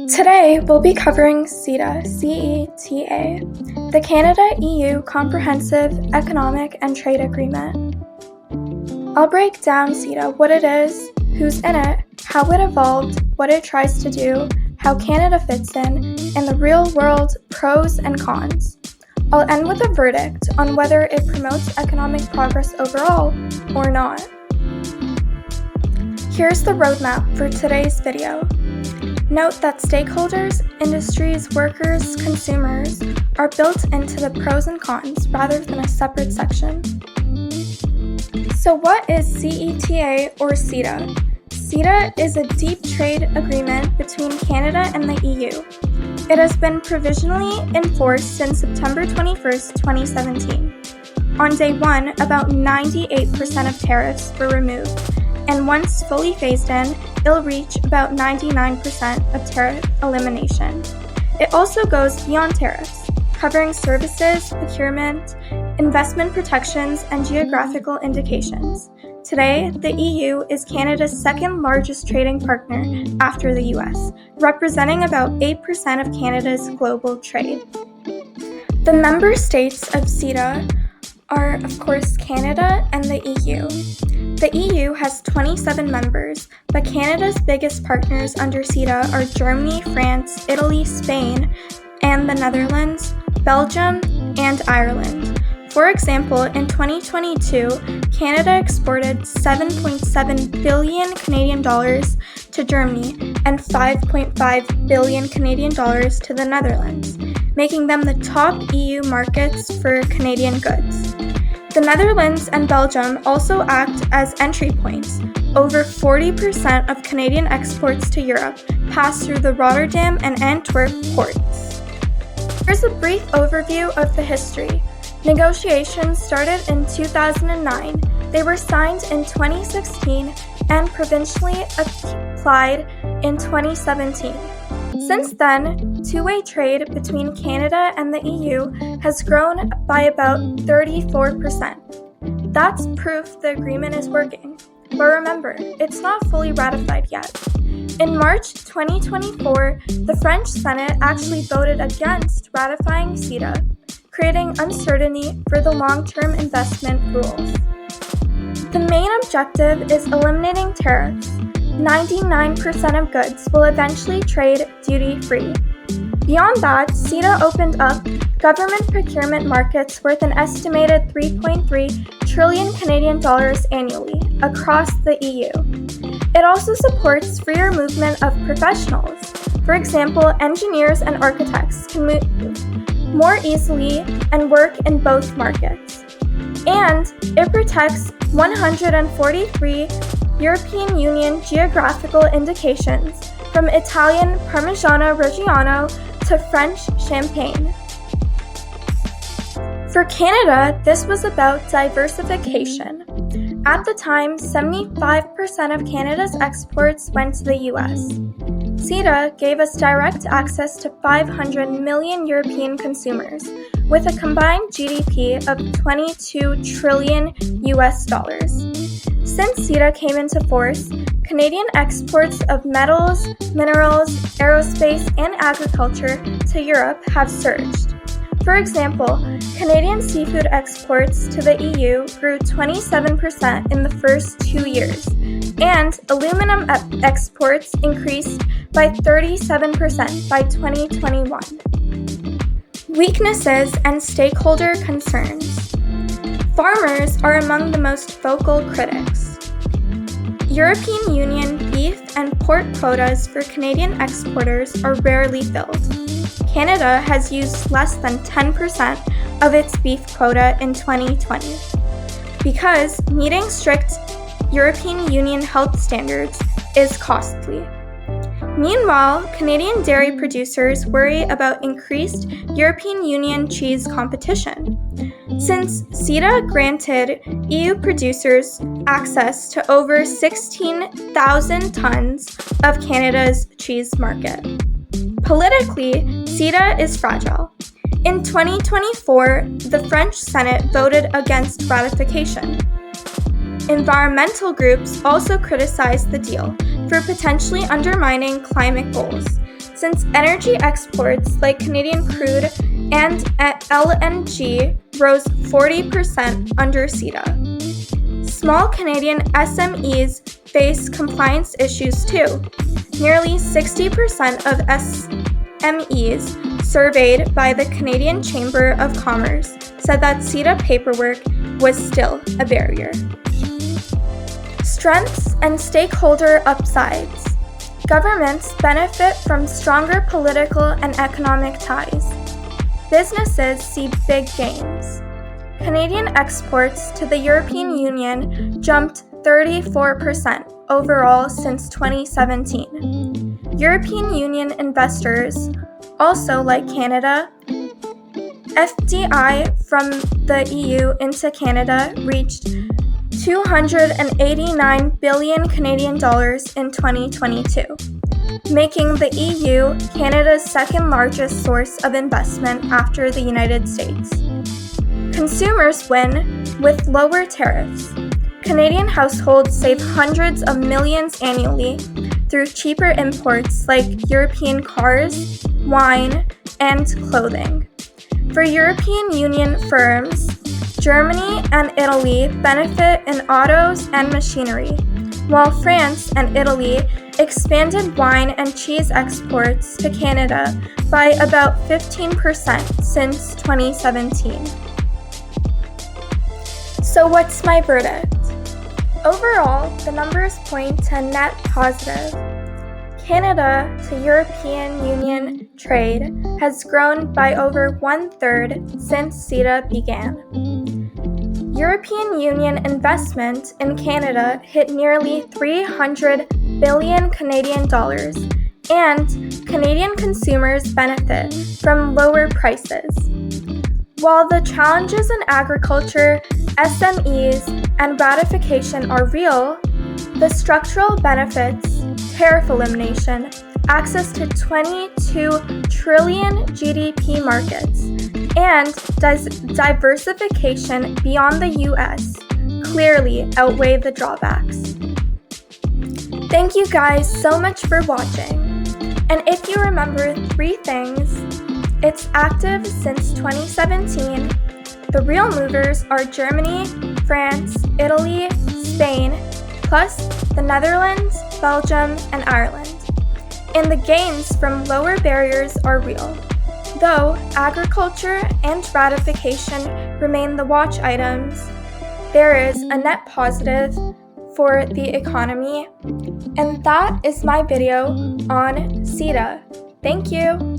Today, we'll be covering CETA, C-E-T-A, the Canada-EU Comprehensive Economic and Trade Agreement. I'll break down CETA, what it is, who's in it, how it evolved, what it tries to do, how Canada fits in, and the real-world pros and cons. I'll end with a verdict on whether it promotes economic progress overall or not. Here's the roadmap for today's video. Note that stakeholders, industries, workers, consumers are built into the pros and cons rather than a separate section. So what is CETA or CETA? CETA is a deep trade agreement between Canada and the EU. It has been provisionally enforced since September 21st, 2017. On day one, about 98% of tariffs were removed, and once fully phased in, it'll reach about 99% of tariff elimination. It also goes beyond tariffs, covering services, procurement, investment protections, and geographical indications. Today, the EU is Canada's second largest trading partner after the US, representing about 8% of Canada's global trade. The member states of CETA are, of course, Canada and the EU. The EU has 27 members, but Canada's biggest partners under CETA are Germany, France, Italy, Spain, and the Netherlands, Belgium, and Ireland. For example, in 2022, Canada exported 7.7 billion Canadian dollars to Germany and 5.5 billion Canadian dollars to the Netherlands, making them the top EU markets for Canadian goods. The Netherlands and Belgium also act as entry points. Over 40% of Canadian exports to Europe pass through the Rotterdam and Antwerp ports. Here's a brief overview of the history. Negotiations started in 2009. They were signed in 2016 and provincially applied in 2017. Since then, two-way trade between Canada and the EU has grown by about 34%. That's proof the agreement is working. But remember, it's not fully ratified yet. In March 2024, the French Senate actually voted against ratifying CETA, creating uncertainty for the long-term investment rules. The main objective is eliminating tariffs. 99% of goods will eventually trade duty-free. Beyond that, CETA opened up government procurement markets worth an estimated 3.3 trillion Canadian dollars annually across the EU. It also supports freer movement of professionals. For example, engineers and architects can move more easily and work in both markets. And it protects 143 European Union geographical indications, from Italian Parmigiano Reggiano to French Champagne. For Canada, this was about diversification. At the time, 75% of Canada's exports went to the US. CETA gave us direct access to 500 million European consumers, with a combined GDP of $22 trillion US dollars. Since CETA came into force, Canadian exports of metals, minerals, aerospace, and agriculture to Europe have surged. For example, Canadian seafood exports to the EU grew 27% in the first 2 years, and aluminum exports increased by 37% by 2021. Weaknesses and stakeholder concerns. Farmers are among the most vocal critics. European Union beef and pork quotas for Canadian exporters are rarely filled. Canada has used less than 10% of its beef quota in 2020 because meeting strict European Union health standards is costly. Meanwhile, Canadian dairy producers worry about increased European Union cheese competition, since CETA granted EU producers access to over 16,000 tons of Canada's cheese market. Politically, CETA is fragile. In 2024, the French Senate voted against ratification. Environmental groups also criticized the deal for potentially undermining climate goals, since energy exports like Canadian crude and LNG rose 40% under CETA. Small Canadian SMEs face compliance issues too. Nearly 60% of SMEs surveyed by the Canadian Chamber of Commerce said that CETA paperwork was still a barrier. Strengths and stakeholder upsides. Governments benefit from stronger political and economic ties. Businesses see big gains. Canadian exports to the European Union jumped 34% overall since 2017. European Union investors also like Canada. FDI from the EU into Canada reached 289 billion Canadian dollars in 2022, making the EU Canada's second largest source of investment after the United States. Consumers win with lower tariffs. Canadian households save hundreds of millions annually through cheaper imports like European cars, wine, and clothing. For European Union firms, Germany and Italy benefit in autos and machinery, while France and Italy expanded wine and cheese exports to Canada by about 15% since 2017. So what's my verdict? Overall, the numbers point to net positive. Canada to European Union trade has grown by over 1/3 since CETA began. European Union investment in Canada hit nearly 300 billion Canadian dollars, and Canadian consumers benefit from lower prices. While the challenges in agriculture, SMEs, and ratification are real, the structural benefits, tariff elimination, access to 22 trillion GDP markets, and diversification beyond the US clearly outweigh the drawbacks. Thank you guys so much for watching. And if you remember 3 things, it's active since 2017. The real movers are Germany, France, Italy, Spain, plus the Netherlands, Belgium, and Ireland. And the gains from lower barriers are real, though agriculture and ratification remain the watch items. There is a net positive for the economy, and that is my video on CETA. Thank you!